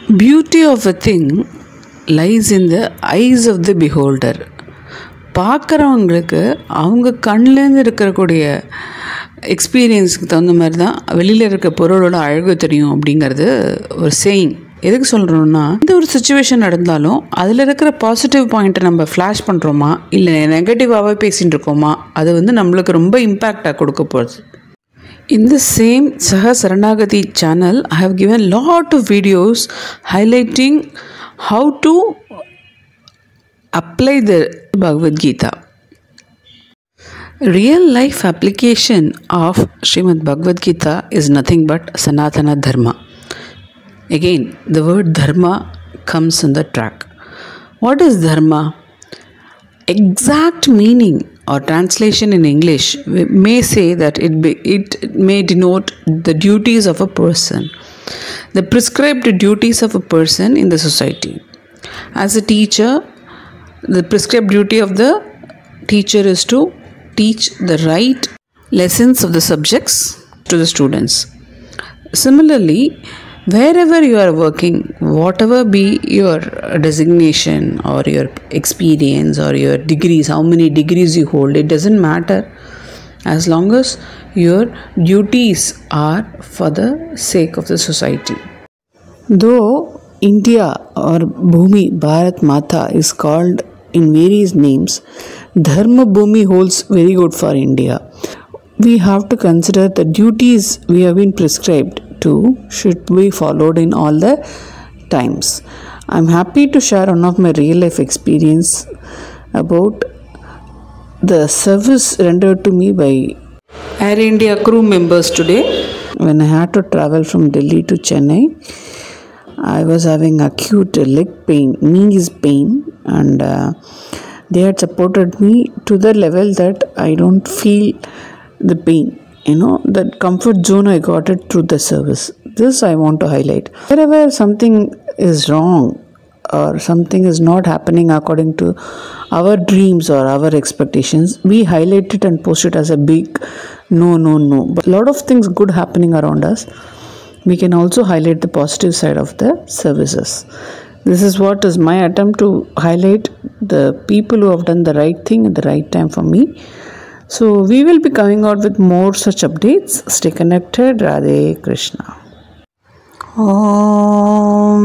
Beauty of a thing lies in the eyes of the beholder. பார்க்குறவங்களுக்கு அவங்க கண்லேருந்து இருக்கக்கூடிய எக்ஸ்பீரியன்ஸுக்கு தகுந்த மாதிரி தான் வெளியில் இருக்க பொருளோட அழகு தெரியும் அப்படிங்கிறது ஒரு சேயிங். எதுக்கு சொல்கிறோன்னா, எந்த ஒரு சுச்சுவேஷன் நடந்தாலும் அதில் இருக்கிற பாசிட்டிவ் பாயிண்ட்டை நம்ம ஃப்ளாஷ் பண்ணுறோமா இல்லை நெகட்டிவாகவே பேசிகிட்டு இருக்கோமா, அது நம்மளுக்கு ரொம்ப இம்பேக்டாக கொடுக்க போகுது. In the same Saha Saranagati channel, I have given lot of videos highlighting how to apply the Bhagavad Gita. Real life application of Srimad Bhagavad Gita is nothing but Sanatana Dharma. Again, the word Dharma comes in the track. What is Dharma? Exact meaning or translation in English may say that it may denote the duties of a person, the prescribed duties of a person in the society. As a teacher, the prescribed duty of the teacher is to teach the right lessons of the subjects to the students. Similarly, wherever you are working, whatever be your designation or your experience or your degrees, how many degrees you hold, it doesn't matter as long as your duties are for the sake of the society. Though India or Bhumi, Bharat Mata is called in various names, Dharma Bhumi holds very good for India. We have to consider the duties we have been prescribed to should be followed in all the times. I'm happy to share one of my real life experience about the service rendered to me by Air India crew members today. When I had to travel from Delhi to Chennai, I was having acute leg pain, knees pain, and they had supported me to the level that I don't feel the pain. That comfort zone I got it through the service. This I want to highlight. Wherever something is wrong or something is not happening according to our dreams or our expectations, we highlight it and post it as a big no. But a lot of things good happening around us, we can also highlight the positive side of the services. This is what is my attempt to highlight the people who have done the right thing at the right time for me. So we will be coming out with more such updates. Stay connected. Radhe Krishna. Om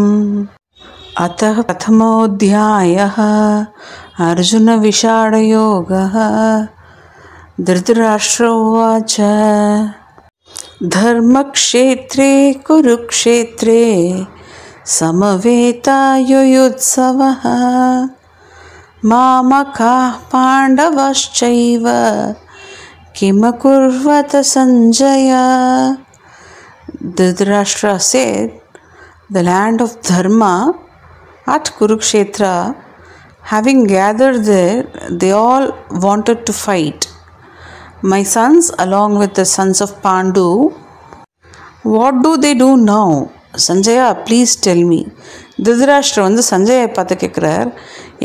Atah Prathamodhyayah Arjuna Vishada Yogaha Dhritarashtra Uvacha Dharma Kshetre Kurukshetre Samaveta Yuyutsavaha Mamaka Pandavaschaiva Kimakurvata Sanjaya. Dhritarashtra said, the land of Dharma at Kurukshetra, having gathered there, they all wanted to fight. My sons, along with the sons of Pandu, what do they do now? Sanjaya, please tell me. Dhritarashtra சஞ்சயை பார்த்து கேட்குறார்,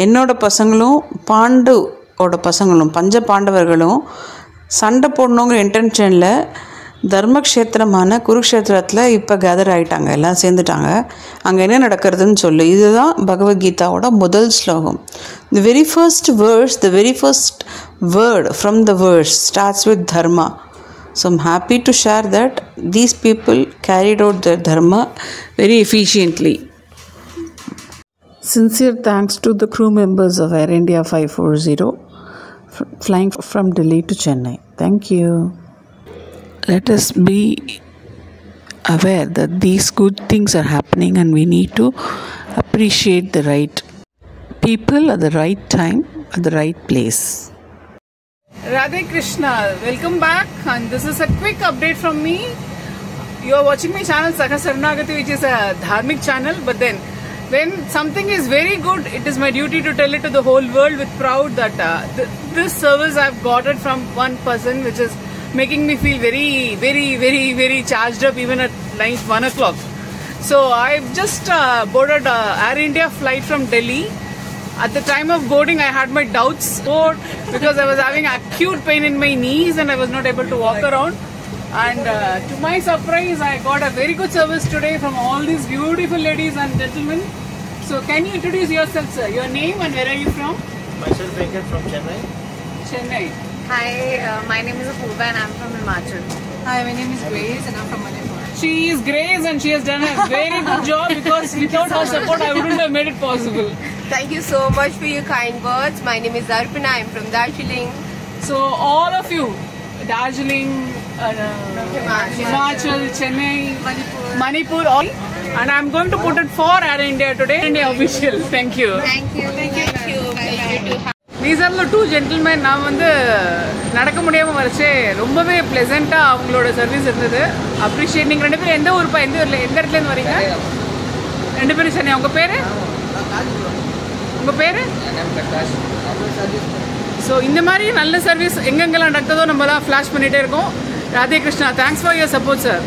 என்னோட பசங்களும் பாண்டுவோட பசங்களும் பஞ்ச பாண்டவர்களும் சண்டை போடணுங்கிற இன்டென்ஷனில் தர்மக்ஷேத்திரமான குருக்ஷேத்திரத்தில் இப்போ gather ஆகிட்டாங்க, எல்லாம் சேர்ந்துட்டாங்க. அங்கே என்ன நடக்கிறதுன்னு சொல்லு. இதுதான் பகவத்கீதாவோட முதல் ஸ்லோகம். The very first verse, the very first word from the verse starts with dharma. So I'm happy to share that these people carried out their dharma very efficiently. Sincere thanks to the crew members of Air India 540 flying from Delhi to Chennai. Thank you. Let us be aware that these good things are happening and we need to appreciate the right people at the right time at the right place. Radhe Krishna, welcome back, and this is a quick update from me. You are watching my channel Saha Saranagati, which is a dharmic channel, but then when something is very good, it is my duty to tell it to the whole world with proud that this service I have got it from one person, which is making me feel very charged up even at night 1 o'clock. So I've just boarded Air India flight from Delhi. At the time of boarding, I had my doubts because I was having acute pain in my knees and I was not able to walk around. And to my surprise, I got a very good service today from all these beautiful ladies and gentlemen. So can you introduce yourself, sir? Your name and where are you from? Myself Venkat from Chennai. Chennai. Hi, my name is Apurva and I'm from Himachal. Hi, my name is Grace and I'm from Manipur. She is Grace and she has done a very good job because without her support I wouldn't have made it possible. Thank you so much for your kind words. My name is Arpana. I'm from Darjeeling. So all of you, Darjeeling, Himachal, Chennai, Manipur, all. And I'm going to put it for Air India today. India official. Thank you. Thank you. Thank you. These are the two gentlemen. நான் வந்து நடக்க முடியாம வரச்சே ரொம்பவே பிளசண்டா அவங்களோட service இருந்தது. Appreciate. நீங்க ரெண்டு பேரும் எந்த ஊர்ப்பா, எந்த இடத்துல இருந்து வரீங்க? ரெண்டு பேரும் சென்னை. உங்க பேரு? உங்க பேரு? ஸோ இந்த மாதிரி நல்ல சர்வீஸ் எங்கெங்கெல்லாம் நடக்குதோ நம்ம தான் ஃப்ளாஷ் பண்ணிகிட்டே இருக்கோம். Radhe Krishna, thanks for your support sir.